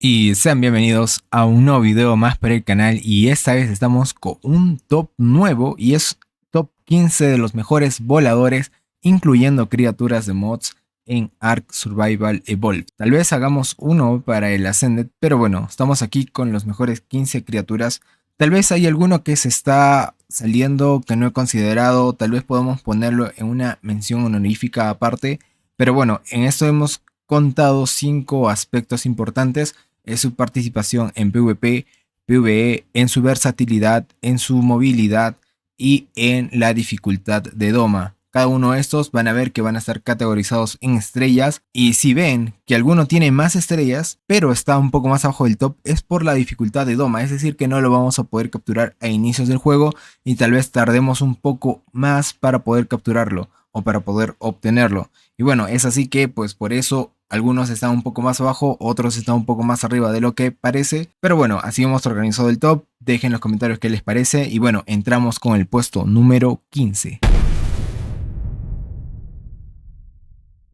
Y sean bienvenidos a un nuevo video más para el canal, y esta vez estamos con un top nuevo y es top 15 de los mejores voladores, incluyendo criaturas de mods en Ark Survival Evolved. Tal vez hagamos uno para el Ascended, pero bueno, estamos aquí con los mejores 15 criaturas. Tal vez hay alguno que se está saliendo que no he considerado, tal vez podemos ponerlo en una mención honorífica aparte, pero bueno, en esto hemos contado 5 aspectos importantes. Es su participación en PvP, PvE, en su versatilidad, en su movilidad y en la dificultad de doma. Cada uno de estos van a ver que van a estar categorizados en estrellas, y si ven que alguno tiene más estrellas pero está un poco más abajo del top, es por la dificultad de doma, es decir que no lo vamos a poder capturar a inicios del juego y tal vez tardemos un poco más para poder capturarlo o para poder obtenerlo. Y bueno, es así que pues por eso algunos están un poco más abajo, otros están un poco más arriba de lo que parece. Pero bueno, así hemos organizado el top. Dejen en los comentarios qué les parece. Y bueno, entramos con el puesto número 15.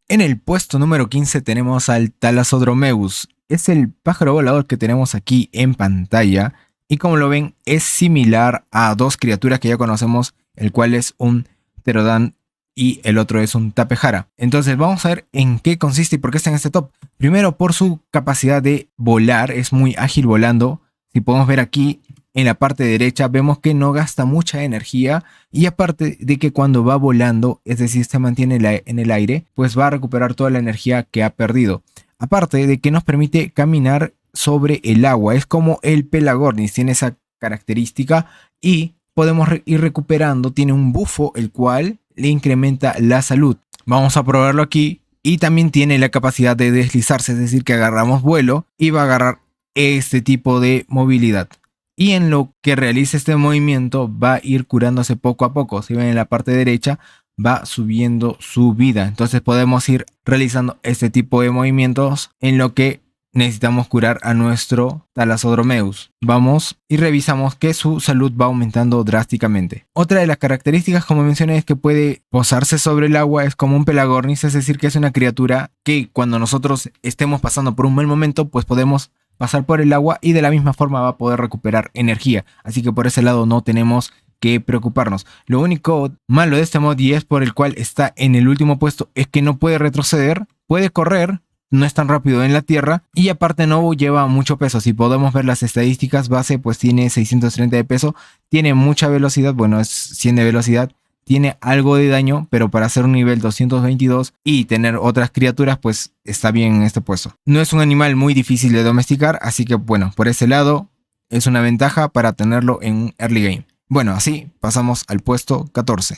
En el puesto número 15 tenemos al Thalassodromeus. Es el pájaro volador que tenemos aquí en pantalla. Y como lo ven, es similar a dos criaturas que ya conocemos, el cual es un Pterodan y el otro es un Tapejara. Entonces vamos a ver en qué consiste y por qué está en este top. Primero, por su capacidad de volar, es muy ágil volando. Si podemos ver aquí en la parte derecha, vemos que no gasta mucha energía, y aparte de que cuando va volando, es decir, se mantiene en el aire, pues va a recuperar toda la energía que ha perdido. Aparte de que nos permite caminar sobre el agua, es como el Pelagornis, tiene esa característica, y podemos ir recuperando. Tiene un bufo el cual le incrementa la salud. Vamos a probarlo aquí. Y también tiene la capacidad de deslizarse, es decir que agarramos vuelo y va a agarrar este tipo de movilidad. Y en lo que realiza este movimiento va a ir curándose poco a poco. Si ven en la parte derecha, va subiendo su vida. Entonces podemos ir realizando este tipo de movimientos en lo que necesitamos curar a nuestro Thalassodromeus. Vamos y revisamos que su salud va aumentando drásticamente. Otra de las características, como mencioné, es que puede posarse sobre el agua. Es como un Pelagornis, es decir que es una criatura que cuando nosotros estemos pasando por un mal momento, pues podemos pasar por el agua y de la misma forma va a poder recuperar energía. Así que por ese lado no tenemos que preocuparnos. Lo único malo de este mod, y es por el cual está en el último puesto, es que no puede retroceder, puede correr, no es tan rápido en la tierra, y aparte no lleva mucho peso. Si podemos ver las estadísticas base, pues tiene 630 de peso, tiene mucha velocidad, bueno, es 100 de velocidad, tiene algo de daño, pero para hacer un nivel 222 y tener otras criaturas, pues está bien en este puesto. No es un animal muy difícil de domesticar, así que bueno, por ese lado es una ventaja para tenerlo en un early game. Bueno, así pasamos al puesto 14.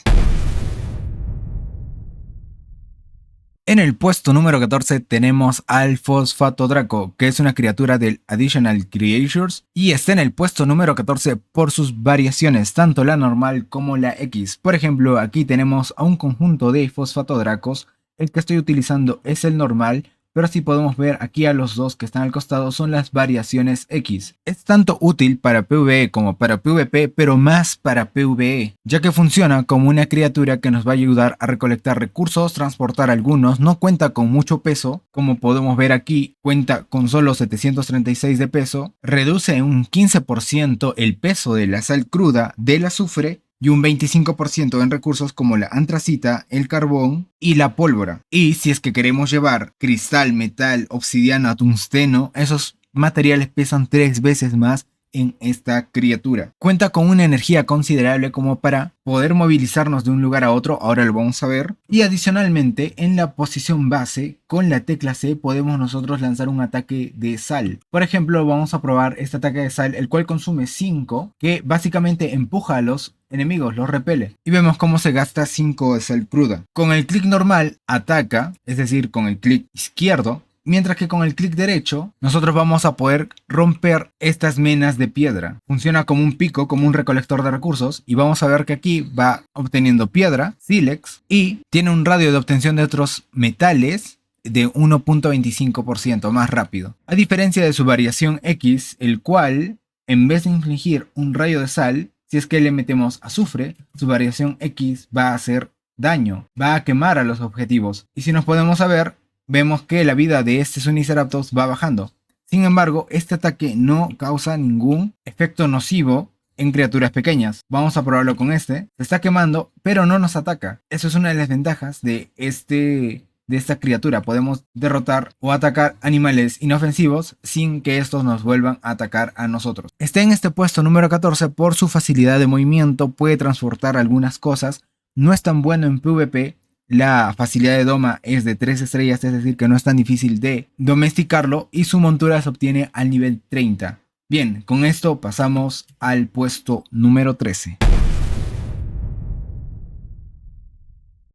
En el puesto número 14 tenemos al Fosfatodraco, que es una criatura del Additional Creatures, y está en el puesto número 14 por sus variaciones, tanto la normal como la X. Por ejemplo, aquí tenemos a un conjunto de Fosfatodracos. El que estoy utilizando es el normal, pero si podemos ver aquí a los dos que están al costado son las variaciones X. Es tanto útil para PvE como para PvP, pero más para PvE, ya que funciona como una criatura que nos va a ayudar a recolectar recursos, transportar algunos. No cuenta con mucho peso, como podemos ver aquí, cuenta con solo 736 de peso, reduce un 15% el peso de la sal cruda, del azufre, y un 25% en recursos como la antracita, el carbón y la pólvora. Y si es que queremos llevar cristal, metal, obsidiana, tungsteno, esos materiales pesan 3 veces más en esta criatura. Cuenta con una energía considerable como para poder movilizarnos de un lugar a otro, ahora lo vamos a ver. Y adicionalmente, en la posición base, con la tecla C podemos nosotros lanzar un ataque de sal. Por ejemplo, vamos a probar este ataque de sal, el cual consume 5, que básicamente empuja a los enemigos, los repele. Y vemos cómo se gasta 5 de sal cruda. Con el clic normal ataca, es decir, con el clic izquierdo. Mientras que con el clic derecho, nosotros vamos a poder romper estas menas de piedra. Funciona como un pico, como un recolector de recursos. Y vamos a ver que aquí va obteniendo piedra, sílex, y tiene un radio de obtención de otros metales de 1.25% más rápido. A diferencia de su variación X, el cual, en vez de infligir un rayo de sal, si es que le metemos azufre, su variación X va a hacer daño, va a quemar a los objetivos. Y si nos podemos ver, vemos que la vida de este Suniceratops va bajando. Sin embargo, este ataque no causa ningún efecto nocivo en criaturas pequeñas. Vamos a probarlo con este. Se está quemando, pero no nos ataca. Eso es una de las ventajas de esta criatura. Podemos derrotar o atacar animales inofensivos sin que estos nos vuelvan a atacar a nosotros. Está en este puesto número 14 por su facilidad de movimiento, puede transportar algunas cosas. No es tan bueno en PvP. La facilidad de doma es de 3 estrellas, es decir que no es tan difícil de domesticarlo y su montura se obtiene al nivel 30. Bien, con esto pasamos al puesto número 13.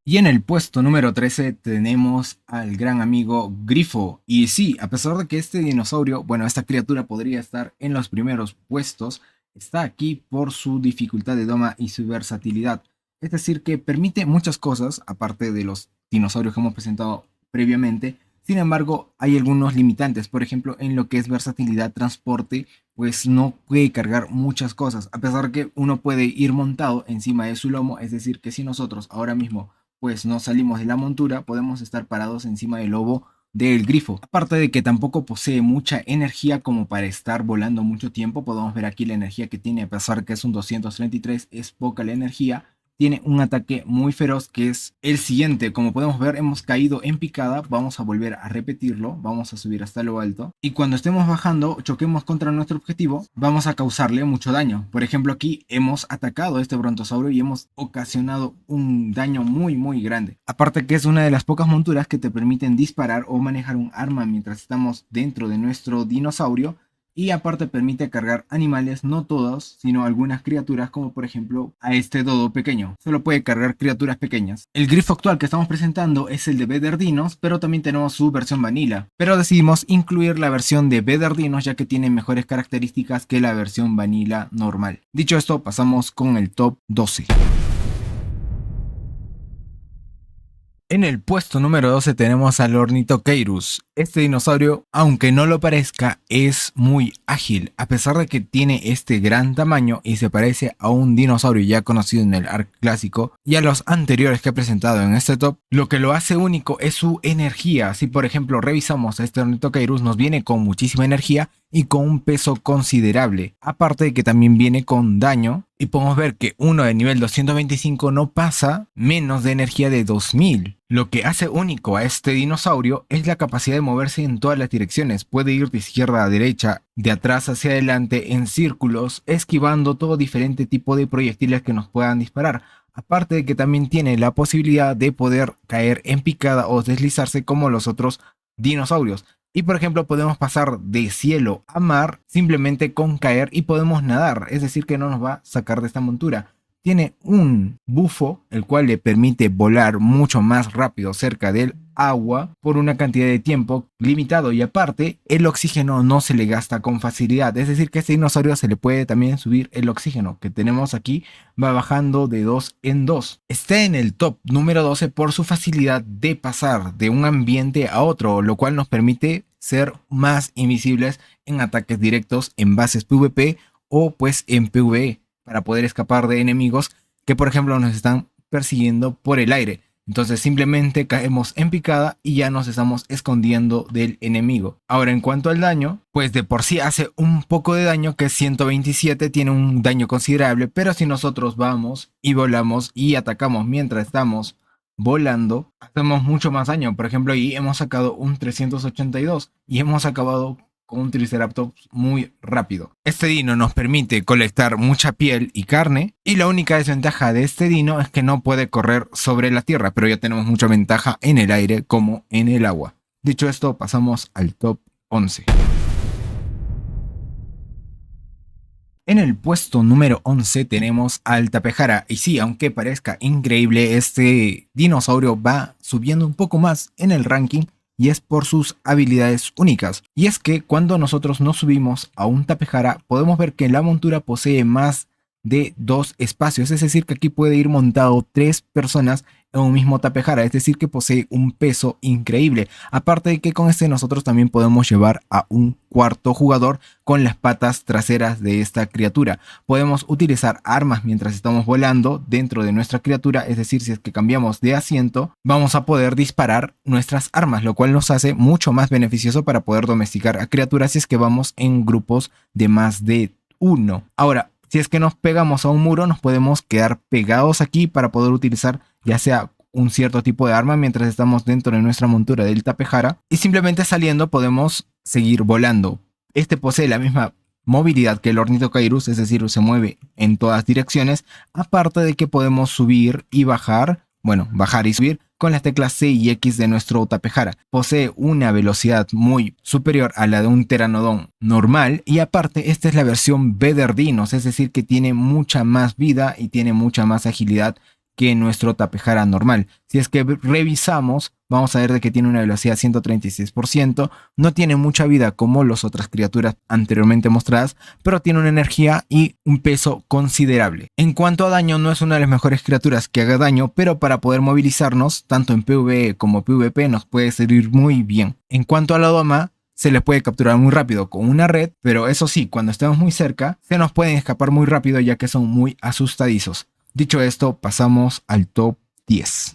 Y en el puesto número 13 tenemos al gran amigo Grifo. Y sí, a pesar de que este dinosaurio, bueno, esta criatura podría estar en los primeros puestos, está aquí por su dificultad de doma y su versatilidad. Es decir, que permite muchas cosas, aparte de los dinosaurios que hemos presentado previamente. Sin embargo, hay algunos limitantes. Por ejemplo, en lo que es versatilidad, transporte, pues no puede cargar muchas cosas. A pesar de que uno puede ir montado encima de su lomo. Es decir, que si nosotros ahora mismo pues no salimos de la montura, podemos estar parados encima del lobo del grifo. Aparte de que tampoco posee mucha energía como para estar volando mucho tiempo. Podemos ver aquí la energía que tiene, a pesar que es un 233, es poca la energía. Tiene un ataque muy feroz que es el siguiente. Como podemos ver, hemos caído en picada. Vamos a volver a repetirlo. Vamos a subir hasta lo alto. Y cuando estemos bajando, choquemos contra nuestro objetivo, vamos a causarle mucho daño. Por ejemplo, aquí hemos atacado a este brontosaurio y hemos ocasionado un daño muy grande. Aparte que es una de las pocas monturas que te permiten disparar o manejar un arma mientras estamos dentro de nuestro dinosaurio. Y aparte permite cargar animales, no todos, sino algunas criaturas, como por ejemplo a este dodo pequeño. Solo puede cargar criaturas pequeñas. El grifo actual que estamos presentando es el de Bederdinos, pero también tenemos su versión vanilla. Pero decidimos incluir la versión de Bederdinos ya que tiene mejores características que la versión vanilla normal. Dicho esto, pasamos con el top 12. En el puesto número 12 tenemos al Ornithocheirus. Este dinosaurio, aunque no lo parezca, es muy ágil, a pesar de que tiene este gran tamaño y se parece a un dinosaurio ya conocido en el Ark clásico y a los anteriores que he presentado en este top. Lo que lo hace único es su energía. Si por ejemplo revisamos a este Ornithocheirus, nos viene con muchísima energía y con un peso considerable, aparte de que también viene con daño. Y podemos ver que uno de nivel 225 no pasa menos de energía de 2000. Lo que hace único a este dinosaurio es la capacidad de moverse en todas las direcciones. Puede ir de izquierda a derecha, de atrás hacia adelante, en círculos, esquivando todo diferente tipo de proyectiles que nos puedan disparar. Aparte de que también tiene la posibilidad de poder caer en picada o deslizarse como los otros dinosaurios. Y por ejemplo podemos pasar de cielo a mar simplemente con caer y podemos nadar. Es decir que no nos va a sacar de esta montura. Tiene un bufo el cual le permite volar mucho más rápido cerca del agua por una cantidad de tiempo limitado. Y aparte el oxígeno no se le gasta con facilidad. Es decir que a este dinosaurio se le puede también subir el oxígeno que tenemos aquí. Va bajando de 2 en 2. Está en el top número 12 por su facilidad de pasar de un ambiente a otro. Lo cual nos permite ser más invisibles en ataques directos en bases PvP o pues en PvE para poder escapar de enemigos que por ejemplo nos están persiguiendo por el aire. Entonces simplemente caemos en picada y ya nos estamos escondiendo del enemigo. Ahora en cuanto al daño, pues de por sí hace un poco de daño, que es 127, tiene un daño considerable, pero si nosotros vamos y volamos y atacamos mientras estamos volando, hacemos mucho más daño. Por ejemplo, ahí hemos sacado un 382 y hemos acabado con un Triceratops muy rápido. Este dino nos permite colectar mucha piel y carne, y la única desventaja de este dino es que no puede correr sobre la tierra, pero ya tenemos mucha ventaja en el aire como en el agua. Dicho esto, pasamos al top 11. En el puesto número 11 tenemos al Tapejara, y sí, aunque parezca increíble, este dinosaurio va subiendo un poco más en el ranking, y es por sus habilidades únicas. Y es que cuando nosotros nos subimos a un Tapejara, podemos ver que la montura posee más de 2 espacios, es decir que aquí puede ir montado 3 personas en un mismo Tapejara, es decir que posee un peso increíble. Aparte de que con este nosotros también podemos llevar a un cuarto jugador con las patas traseras de esta criatura. Podemos utilizar armas mientras estamos volando dentro de nuestra criatura, es decir, si es que cambiamos de asiento, vamos a poder disparar nuestras armas, lo cual nos hace mucho más beneficioso para poder domesticar a criaturas si es que vamos en grupos de más de uno. Ahora, si es que nos pegamos a un muro, nos podemos quedar pegados aquí para poder utilizar ya sea un cierto tipo de arma mientras estamos dentro de nuestra montura del Tapejara, y simplemente saliendo podemos seguir volando. Este posee la misma movilidad que el Ornithocairus, es decir, se mueve en todas direcciones, aparte de que podemos subir y bajar, bueno, bajar y subir con las teclas C y X de nuestro Tapejara. Posee una velocidad muy superior a la de un Pteranodon normal, y aparte esta es la versión Bederdinos, es decir que tiene mucha más vida y tiene mucha más agilidad que nuestro Tapejara normal. Si es que revisamos, vamos a ver de que tiene una velocidad 136%, no tiene mucha vida como las otras criaturas anteriormente mostradas, pero tiene una energía y un peso considerable. En cuanto a daño, no es una de las mejores criaturas que haga daño, pero para poder movilizarnos, tanto en PvE como PvP, nos puede servir muy bien. En cuanto a la doma, se les puede capturar muy rápido con una red, pero eso sí, cuando estemos muy cerca, se nos pueden escapar muy rápido ya que son muy asustadizos. Dicho esto, pasamos al top 10.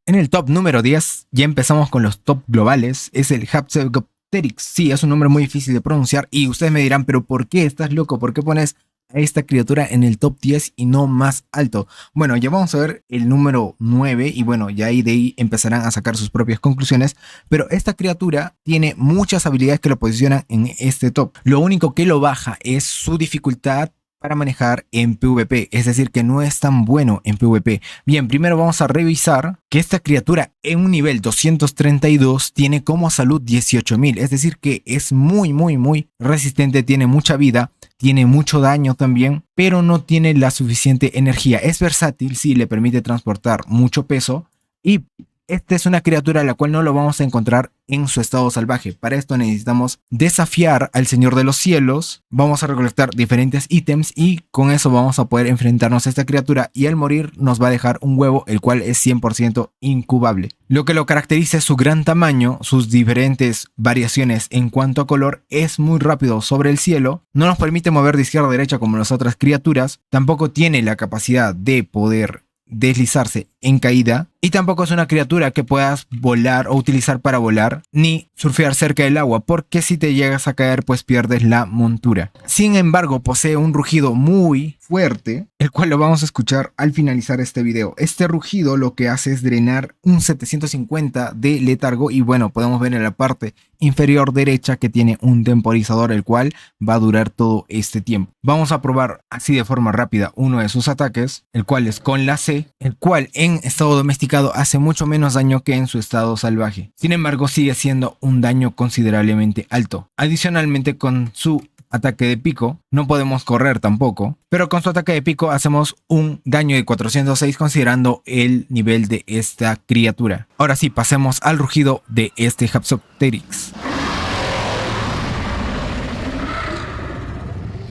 En el top número 10 ya empezamos con los top globales. Es el Haplogopteryx. Sí, es un nombre muy difícil de pronunciar y ustedes me dirán, pero ¿por qué estás loco? ¿Por qué pones a esta criatura en el top 10 y no más alto? Bueno, ya vamos a ver el número 9 y bueno, ya de ahí empezarán a sacar sus propias conclusiones, pero esta criatura tiene muchas habilidades que lo posicionan en este top. Lo único que lo baja es su dificultad para manejar en PvP, es decir que no es tan bueno en PvP. Bien, primero vamos a revisar que esta criatura en un nivel 232 tiene como salud 18.000, es decir que es muy resistente, tiene mucha vida, tiene mucho daño también, pero no tiene la suficiente energía. Es versátil, sí, le permite transportar mucho peso, y esta es una criatura a la cual no lo vamos a encontrar en su estado salvaje. Para esto necesitamos desafiar al Señor de los Cielos. Vamos a recolectar diferentes ítems y con eso vamos a poder enfrentarnos a esta criatura, y al morir nos va a dejar un huevo, el cual es 100% incubable. Lo que lo caracteriza es su gran tamaño, sus diferentes variaciones en cuanto a color, es muy rápido sobre el cielo, no nos permite mover de izquierda a derecha como las otras criaturas, tampoco tiene la capacidad de poder deslizarse en caída, y tampoco es una criatura que puedas volar o utilizar para volar ni surfear cerca del agua, porque si te llegas a caer pues pierdes la montura. Sin embargo, posee un rugido muy fuerte, el cual lo vamos a escuchar al finalizar este video. Este rugido lo que hace es drenar un 750 de letargo, y bueno, podemos ver en la parte inferior derecha que tiene un temporizador, el cual va a durar todo este tiempo. Vamos a probar así de forma rápida uno de sus ataques, el cual es con la C, el cual en estado domesticado hace mucho menos daño que en su estado salvaje. Sin embargo, sigue siendo un daño considerablemente alto. Adicionalmente, con su ataque de pico no podemos correr tampoco, pero con su ataque de pico hacemos un daño de 406 considerando el nivel de esta criatura. Ahora sí, pasemos al rugido de este Haplogopteryx.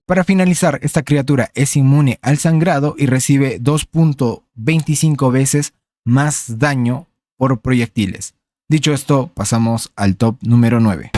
Para finalizar, esta criatura es inmune al sangrado y recibe 2.25 veces más daño por proyectiles. Dicho esto, pasamos al top número 9.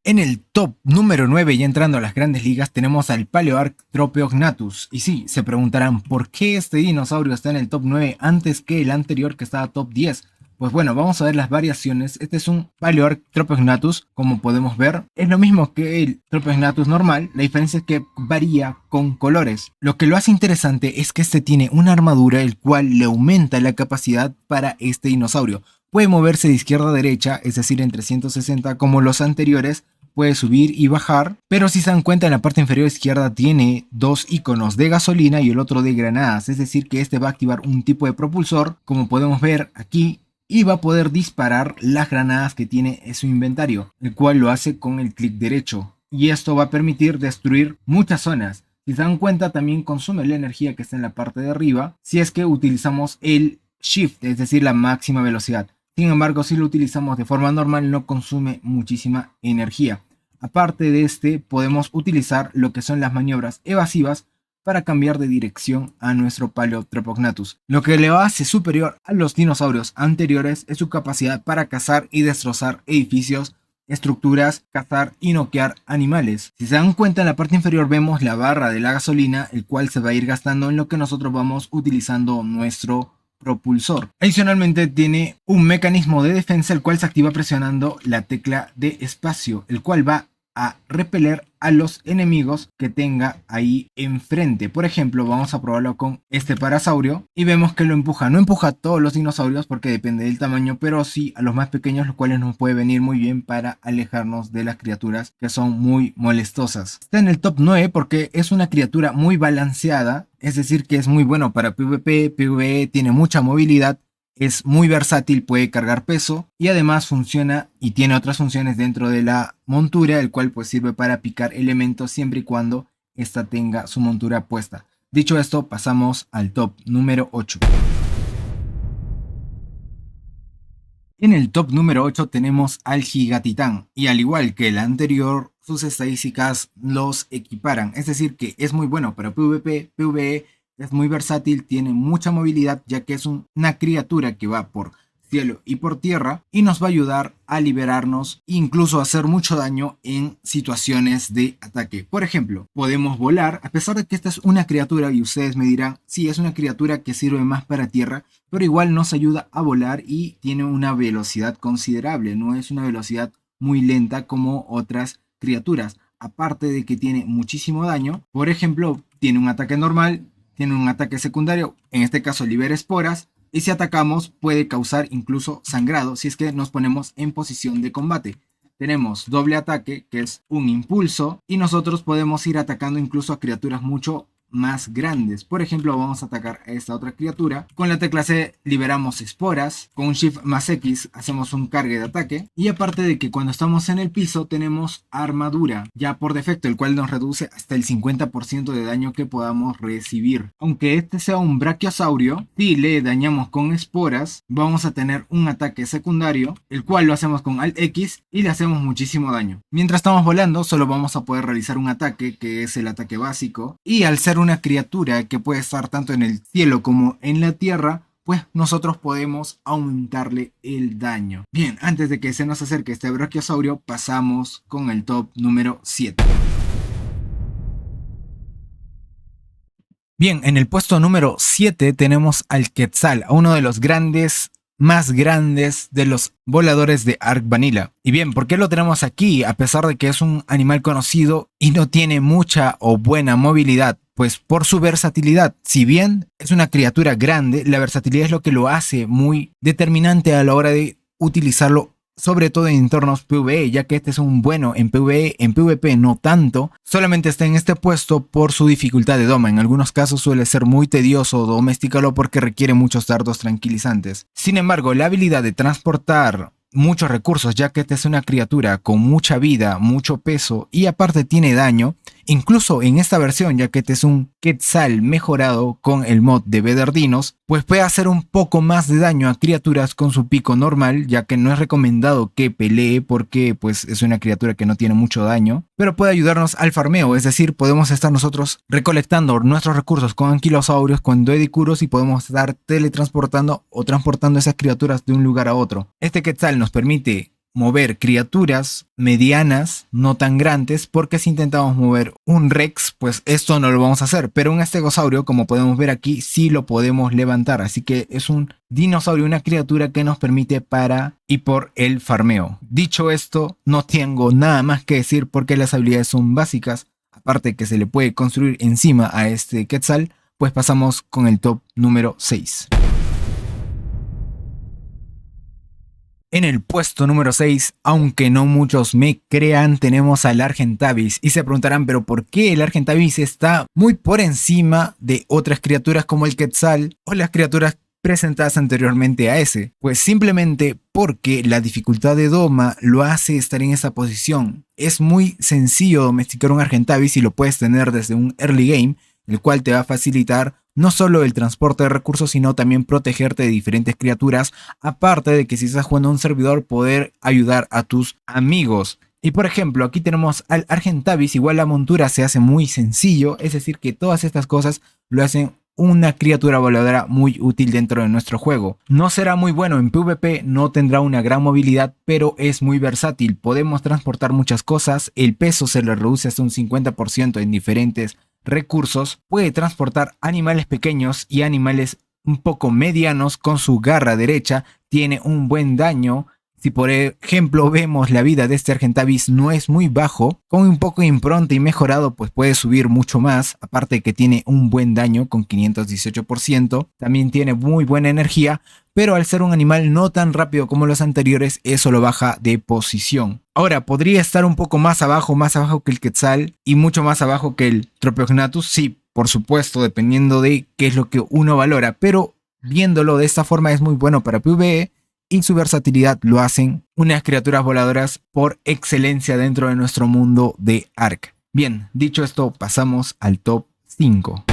En el top número 9, y entrando a las grandes ligas, tenemos al Paleoarctropeognathus. Y sí, se preguntarán, ¿por qué este dinosaurio está en el top 9 antes que el anterior que estaba top 10? Pues bueno, vamos a ver las variaciones. Este es un Paleoarctropeognathus, como podemos ver. Es lo mismo que el Tropeognathus normal, la diferencia es que varía con colores. Lo que lo hace interesante es que este tiene una armadura el cual le aumenta la capacidad para este dinosaurio. Puede moverse de izquierda a derecha, es decir, en 360 como los anteriores. Puede subir y bajar, pero si se dan cuenta en la parte inferior izquierda tiene dos iconos de gasolina y el otro de granadas, es decir que este va a activar un tipo de propulsor, como podemos ver aquí, y va a poder disparar las granadas que tiene en su inventario, el cual lo hace con el clic derecho, y esto va a permitir destruir muchas zonas. Si se dan cuenta, también consume la energía que está en la parte de arriba si es que utilizamos el Shift, es decir la máxima velocidad. Sin embargo, si lo utilizamos de forma normal no consume muchísima energía. Aparte de este, podemos utilizar lo que son las maniobras evasivas para cambiar de dirección a nuestro Paleotropognathus. Lo que le hace superior a los dinosaurios anteriores es su capacidad para cazar y destrozar edificios, estructuras, cazar y noquear animales. Si se dan cuenta, en la parte inferior vemos la barra de la gasolina, el cual se va a ir gastando en lo que nosotros vamos utilizando nuestro propulsor. Adicionalmente tiene un mecanismo de defensa, el cual se activa presionando la tecla de espacio, el cual va a repeler a los enemigos que tenga ahí enfrente. Por ejemplo, vamos a probarlo con este parasaurio y vemos que lo empuja. No empuja a todos los dinosaurios porque depende del tamaño, pero sí a los más pequeños, los cuales nos puede venir muy bien para alejarnos de las criaturas que son muy molestosas. Está en el top 9 porque es una criatura muy balanceada, es decir que es muy bueno para PvP, PvE, tiene mucha movilidad. Es muy versátil, puede cargar peso y además funciona y tiene otras funciones dentro de la montura, el cual pues sirve para picar elementos siempre y cuando ésta tenga su montura puesta. Dicho esto, pasamos al top número 8. En el top número 8 tenemos al Gigatitán y al igual que el anterior, sus estadísticas los equiparan, es decir que es muy bueno para PvP, PvE. Es muy versátil, tiene mucha movilidad ya que es una criatura que va por cielo y por tierra y nos va a ayudar a liberarnos, incluso a hacer mucho daño en situaciones de ataque. Por ejemplo, podemos volar, a pesar de que esta es una criatura y ustedes me dirán, sí, es una criatura que sirve más para tierra, pero igual nos ayuda a volar y tiene una velocidad considerable, no es una velocidad muy lenta como otras criaturas. Aparte de que tiene muchísimo daño, por ejemplo, tiene un ataque normal, tiene un ataque secundario, en este caso libera esporas, y si atacamos puede causar incluso sangrado si es que nos ponemos en posición de combate. Tenemos doble ataque, que es un impulso, y nosotros podemos ir atacando incluso a criaturas mucho más grandes. Por ejemplo, vamos a atacar a esta otra criatura. Con la tecla C liberamos esporas. Con un Shift más X hacemos un cargue de ataque. Y aparte de que cuando estamos en el piso tenemos armadura, ya por defecto, el cual nos reduce hasta el 50% de daño que podamos recibir. Aunque este sea un brachiosaurio, si le dañamos con esporas, vamos a tener un ataque secundario, el cual lo hacemos con Alt X y le hacemos muchísimo daño. Mientras estamos volando, solo vamos a poder realizar un ataque, que es el ataque básico. Y al ser una criatura que puede estar tanto en el cielo como en la tierra, pues nosotros podemos aumentarle el daño. Bien, antes de que se nos acerque este brachiosaurio, pasamos con el top número 7. Bien, en el puesto número 7 tenemos al Quetzal, a uno de los más grandes de los voladores de Ark Vanilla. Y bien, ¿por qué lo tenemos aquí? A pesar de que es un animal conocido y no tiene mucha o buena movilidad, pues por su versatilidad. Si bien es una criatura grande, la versatilidad es lo que lo hace muy determinante a la hora de utilizarlo, sobre todo en entornos PvE, ya que este es un bueno en PvE, en PvP no tanto. Solamente está en este puesto por su dificultad de doma. En algunos casos suele ser muy tedioso domesticarlo porque requiere muchos dardos tranquilizantes. Sin embargo, la habilidad de transportar muchos recursos, ya que esta es una criatura con mucha vida, mucho peso y aparte tiene daño, incluso en esta versión, ya que este es un Quetzal mejorado con el mod de Bederdinos, pues puede hacer un poco más de daño a criaturas con su pico normal, ya que no es recomendado que pelee porque pues es una criatura que no tiene mucho daño, pero puede ayudarnos al farmeo, es decir, podemos estar nosotros recolectando nuestros recursos con anquilosaurios, con duedicuros y podemos estar teletransportando o transportando esas criaturas de un lugar a otro. Este Quetzal nos permite mover criaturas medianas, no tan grandes, porque si intentamos mover un Rex, pues esto no lo vamos a hacer, pero un estegosaurio, como podemos ver aquí, sí lo podemos levantar, así que es un dinosaurio, una criatura que nos permite para y por el farmeo. Dicho esto, no tengo nada más que decir porque las habilidades son básicas, aparte que se le puede construir encima a este Quetzal, pues pasamos con el top número 6. En el puesto número 6, aunque no muchos me crean, tenemos al Argentavis. Y se preguntarán, ¿pero por qué el Argentavis está muy por encima de otras criaturas como el Quetzal o las criaturas presentadas anteriormente a ese? Pues simplemente porque la dificultad de doma lo hace estar en esa posición. Es muy sencillo domesticar un Argentavis y lo puedes tener desde un early game, el cual te va a facilitar no solo el transporte de recursos, sino también protegerte de diferentes criaturas, aparte de que si estás jugando a un servidor, poder ayudar a tus amigos. Y por ejemplo, aquí tenemos al Argentavis, igual la montura se hace muy sencillo, es decir que todas estas cosas lo hacen una criatura voladora muy útil dentro de nuestro juego. No será muy bueno en PvP, no tendrá una gran movilidad, pero es muy versátil. Podemos transportar muchas cosas, el peso se le reduce hasta un 50% en diferentes recursos. Puede transportar animales pequeños y animales un poco medianos con su garra derecha. Tiene un buen daño. Si por ejemplo vemos la vida de este Argentavis no es muy bajo, con un poco de impronta y mejorado pues puede subir mucho más, aparte de que tiene un buen daño con 518%, también tiene muy buena energía, pero al ser un animal no tan rápido como los anteriores, eso lo baja de posición. Ahora, podría estar un poco más abajo que el Quetzal y mucho más abajo que el Tropeognathus, sí, por supuesto, dependiendo de qué es lo que uno valora, pero viéndolo de esta forma es muy bueno para PvE, y su versatilidad lo hacen unas criaturas voladoras por excelencia dentro de nuestro mundo de Ark. Bien, dicho esto, pasamos al top 5.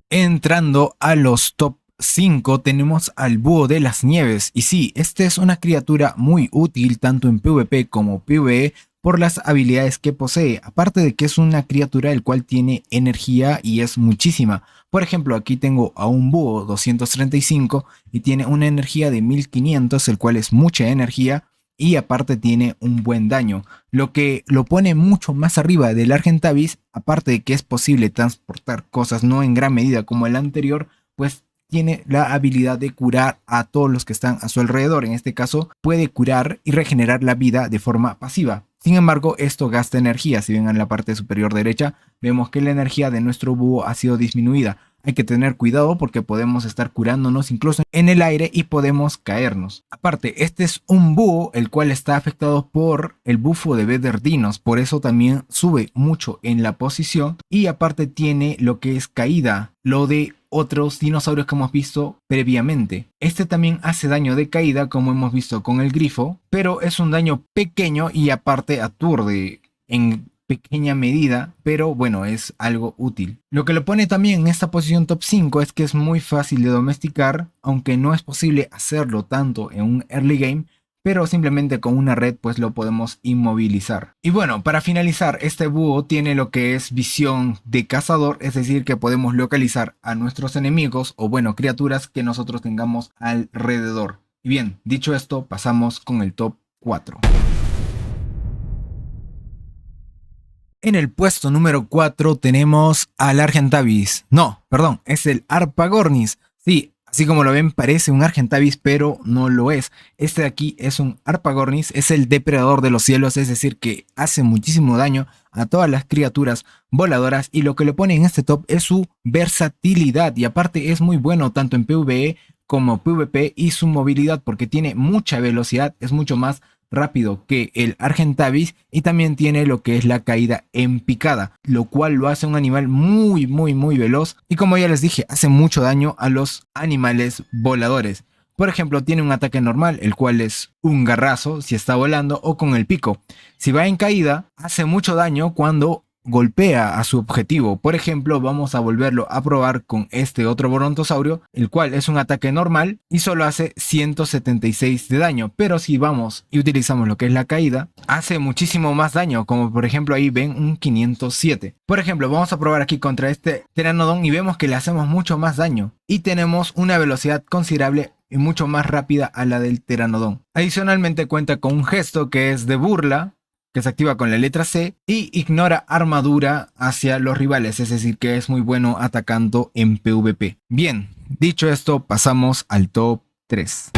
Entrando a los top 5 tenemos al Búho de las Nieves. Y sí, este es una criatura muy útil tanto en PvP como PvE por las habilidades que posee, aparte de que es una criatura el cual tiene energía y es muchísima. Por ejemplo, aquí tengo a un búho 235 y tiene una energía de 1500, el cual es mucha energía y aparte tiene un buen daño, lo que lo pone mucho más arriba del Argentavis, aparte de que es posible transportar cosas no en gran medida como el anterior, pues tiene la habilidad de curar a todos los que están a su alrededor. En este caso puede curar y regenerar la vida de forma pasiva. Sin embargo, esto gasta energía. Si ven en la parte superior derecha, vemos que la energía de nuestro búho ha sido disminuida. Hay que tener cuidado porque podemos estar curándonos incluso en el aire y podemos caernos. Aparte, este es un búho el cual está afectado por el bufo de Bederdinos, por eso también sube mucho en la posición y aparte tiene lo que es caída, lo de otros dinosaurios que hemos visto previamente. Este también hace daño de caída como hemos visto con el grifo, pero es un daño pequeño y aparte aturde en pequeña medida, pero bueno, es algo útil. Lo que lo pone también en esta posición top 5 es que es muy fácil de domesticar, aunque no es posible hacerlo tanto en un early game, pero simplemente con una red pues lo podemos inmovilizar. Y bueno, para finalizar, este búho tiene lo que es visión de cazador, es decir que podemos localizar a nuestros enemigos o bueno, criaturas que nosotros tengamos alrededor. Y bien, dicho esto, pasamos con el top 4. En el puesto número 4 tenemos al Argentavis. No, perdón, es el Harpagornis. Sí, así como lo ven parece un Argentavis, pero no lo es. Este de aquí es un Harpagornis, es el depredador de los cielos, es decir que hace muchísimo daño a todas las criaturas voladoras y lo que le pone en este top es su versatilidad y aparte es muy bueno tanto en PvE como PvP y su movilidad porque tiene mucha velocidad, es mucho más rápido que el Argentavis y también tiene lo que es la caída en picada, lo cual lo hace un animal muy veloz y como ya les dije hace mucho daño a los animales voladores. Por ejemplo, tiene un ataque normal, el cual es un garrazo si está volando o con el pico. Si va en caída, hace mucho daño cuando golpea a su objetivo. Por ejemplo, vamos a volverlo a probar con este otro brontosaurio, el cual es un ataque normal y solo hace 176 de daño. Pero si vamos y utilizamos lo que es la caída, hace muchísimo más daño, como por ejemplo ahí ven un 507. Por ejemplo, vamos a probar aquí contra este Pteranodon y vemos que le hacemos mucho más daño y tenemos una velocidad considerable y mucho más rápida a la del Pteranodon. Adicionalmente cuenta con un gesto que es de burla, que se activa con la letra C y ignora armadura hacia los rivales, es decir que es muy bueno atacando en PvP. Bien, dicho esto pasamos al top 3.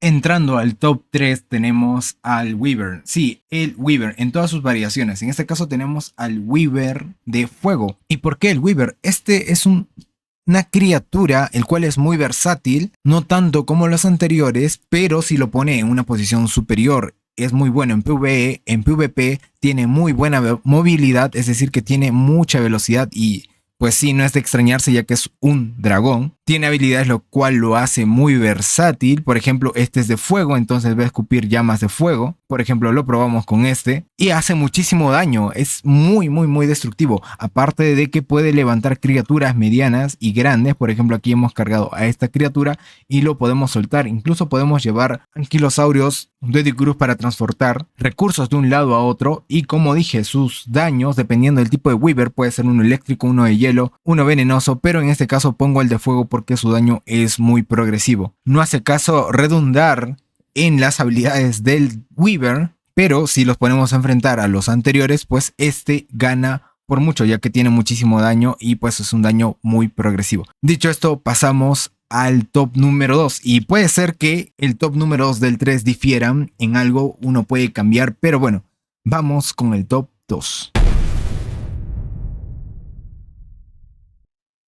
Entrando al top 3 tenemos al Wyvern. Sí, el Wyvern en todas sus variaciones. En este caso tenemos al Wyvern de fuego. ¿Y por qué el Wyvern? Este es una criatura el cual es muy versátil, no tanto como los anteriores, pero si lo pone en una posición superior, es muy bueno en PvE, en PvP tiene muy buena movilidad, es decir que tiene mucha velocidad y pues sí, no es de extrañarse ya que es un dragón. Tiene habilidades lo cual lo hace muy versátil. Por ejemplo, este es de fuego, entonces va a escupir llamas de fuego. Por ejemplo, lo probamos con este y hace muchísimo daño. Es muy destructivo. Aparte de que puede levantar criaturas medianas y grandes. Por ejemplo, aquí hemos cargado a esta criatura y lo podemos soltar. Incluso podemos llevar anquilosaurios Doedicurus para transportar recursos de un lado a otro. Y como dije, sus daños, dependiendo del tipo de Weaver, puede ser uno eléctrico, uno de hielo, uno venenoso. Pero en este caso pongo el de fuego porque su daño es muy progresivo. No hace caso redundar en las habilidades del Weaver, pero si los ponemos a enfrentar a los anteriores, pues este gana por mucho, ya que tiene muchísimo daño y pues es un daño muy progresivo. Dicho esto, pasamos al top número 2 y puede ser que el top número 2 del 3 difieran en algo, uno puede cambiar, pero bueno, vamos con el top 2.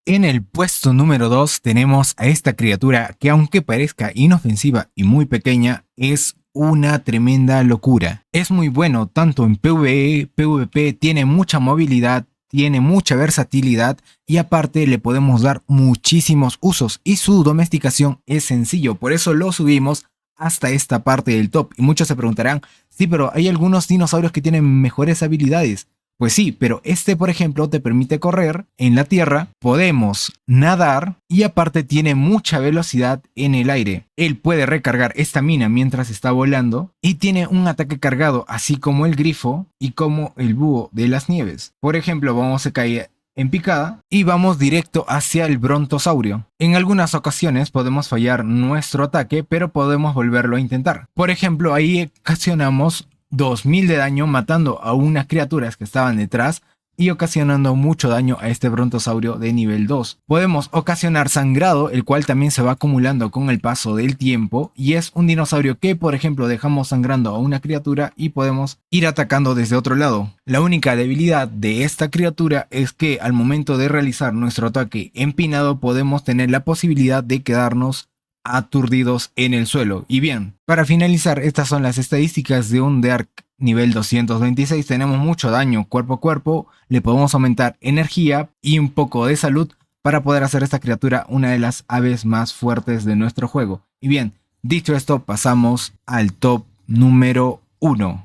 En el puesto número 2 tenemos a esta criatura que, aunque parezca inofensiva y muy pequeña, es una tremenda locura. Es muy bueno tanto en PvE, PvP, tiene mucha movilidad, tiene mucha versatilidad y aparte le podemos dar muchísimos usos y su domesticación es sencillo, por eso lo subimos hasta esta parte del top. Y muchos se preguntarán, sí, pero hay algunos dinosaurios que tienen mejores habilidades. Pues sí, pero este, por ejemplo, te permite correr en la tierra, podemos nadar y aparte tiene mucha velocidad en el aire. Él puede recargar estamina mientras está volando y tiene un ataque cargado, así como el grifo y como el búho de las nieves. Por ejemplo, vamos a caer en picada y vamos directo hacia el brontosaurio. En algunas ocasiones podemos fallar nuestro ataque, pero podemos volverlo a intentar. Por ejemplo, ahí ocasionamos 2000 de daño matando a unas criaturas que estaban detrás y ocasionando mucho daño a este brontosaurio de nivel 2. Podemos ocasionar sangrado, el cual también se va acumulando con el paso del tiempo y es un dinosaurio que, por ejemplo, dejamos sangrando a una criatura y podemos ir atacando desde otro lado. La única debilidad de esta criatura es que al momento de realizar nuestro ataque empinado podemos tener la posibilidad de quedarnos aturdidos en el suelo. Y bien, para finalizar, estas son las estadísticas de un Deark nivel 226. Tenemos mucho daño cuerpo a cuerpo, le podemos aumentar energía y un poco de salud para poder hacer esta criatura una de las aves más fuertes de nuestro juego. Y bien, dicho esto, pasamos al top número 1.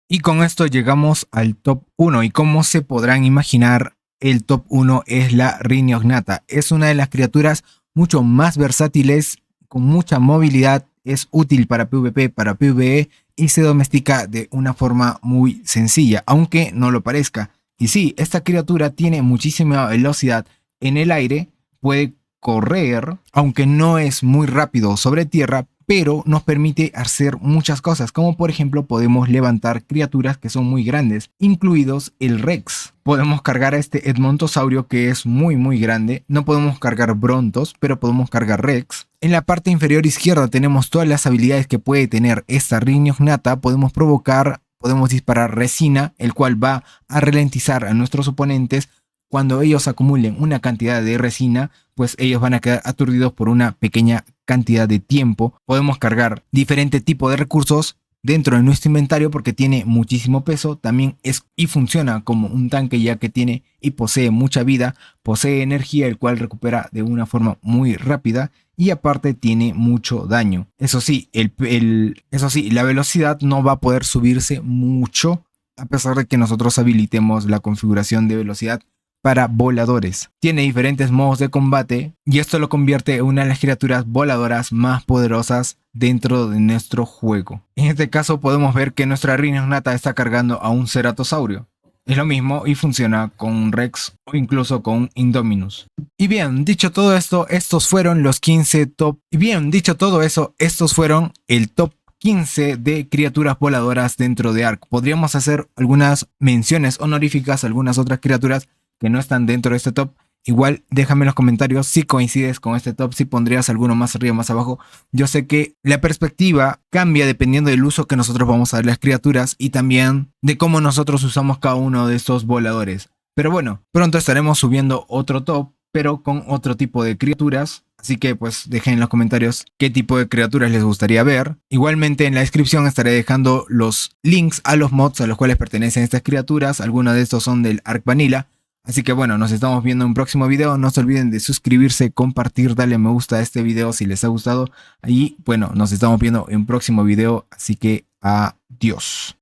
Y con esto llegamos al top 1 y como se podrán imaginar, el top 1 es la Rhyniognatha. Es una de las criaturas mucho más versátiles, con mucha movilidad, es útil para PvP, para PvE y se domestica de una forma muy sencilla, aunque no lo parezca. Y sí, esta criatura tiene muchísima velocidad en el aire, puede correr, aunque no es muy rápido sobre tierra, pero nos permite hacer muchas cosas, como por ejemplo podemos levantar criaturas que son muy grandes, incluidos el Rex. Podemos cargar a este Edmontosaurio que es muy grande, no podemos cargar Brontos, pero podemos cargar Rex. En la parte inferior izquierda tenemos todas las habilidades que puede tener esta Rhyniognatha, podemos provocar, podemos disparar resina, el cual va a ralentizar a nuestros oponentes. Cuando ellos acumulen una cantidad de resina, pues ellos van a quedar aturdidos por una pequeña cantidad de tiempo. Podemos cargar diferente tipo de recursos dentro de nuestro inventario porque tiene muchísimo peso. También es y funciona como un tanque, ya que tiene y posee mucha vida, posee energía, el cual recupera de una forma muy rápida y aparte tiene mucho daño. Eso sí, la velocidad no va a poder subirse mucho a pesar de que nosotros habilitemos la configuración de velocidad para voladores. Tiene diferentes modos de combate y esto lo convierte en una de las criaturas voladoras más poderosas dentro de nuestro juego. En este caso podemos ver que nuestra Rhyniognatha está cargando a un Ceratosaurio. Es lo mismo y funciona con un Rex o incluso con un Indominus. Y bien, dicho todo esto, estos fueron los 15 top. Y bien, dicho todo eso, estos fueron el top 15 de criaturas voladoras dentro de Ark. Podríamos hacer algunas menciones honoríficas a algunas otras criaturas que no están dentro de este top. Igual déjame en los comentarios si coincides con este top, si pondrías alguno más arriba o más abajo. Yo sé que la perspectiva cambia dependiendo del uso que nosotros vamos a dar a las criaturas y también de cómo nosotros usamos cada uno de estos voladores. Pero bueno, pronto estaremos subiendo otro top, pero con otro tipo de criaturas. Así que pues dejen en los comentarios qué tipo de criaturas les gustaría ver. Igualmente en la descripción estaré dejando los links a los mods a los cuales pertenecen estas criaturas. Algunos de estos son del Ark Vanilla. Así que bueno, nos estamos viendo en un próximo video. No se olviden de suscribirse, compartir, darle me gusta a este video si les ha gustado. Y bueno, nos estamos viendo en un próximo video. Así que adiós.